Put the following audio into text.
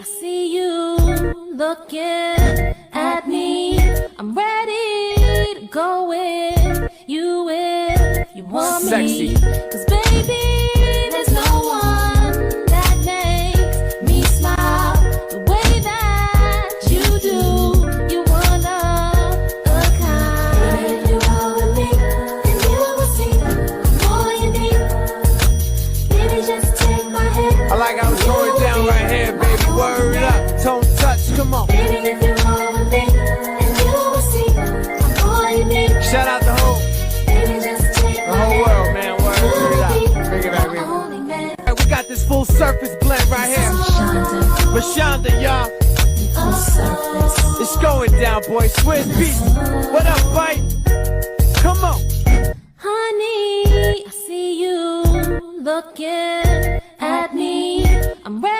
I see you looking at me. I'm ready to go with you if you want Sexy. me. 'Cause baby, there's no one that makes me smile the way that you do. You one of a kind. If you roll with me, then you will see all you need. Baby, just take my hand. I like how it's going down right here, baby. Word up. Tone touch, come on. Baby, if you roll with me, then you will see all you need. Shout out the whole world, man. Word up. Bring it back, baby. Hey, we got this full surface blend right here. Rashonda, y'all. It's going down, boy. Swiss beats. What up, Bite? Come on. Honey, I see you looking at me. I'm ready.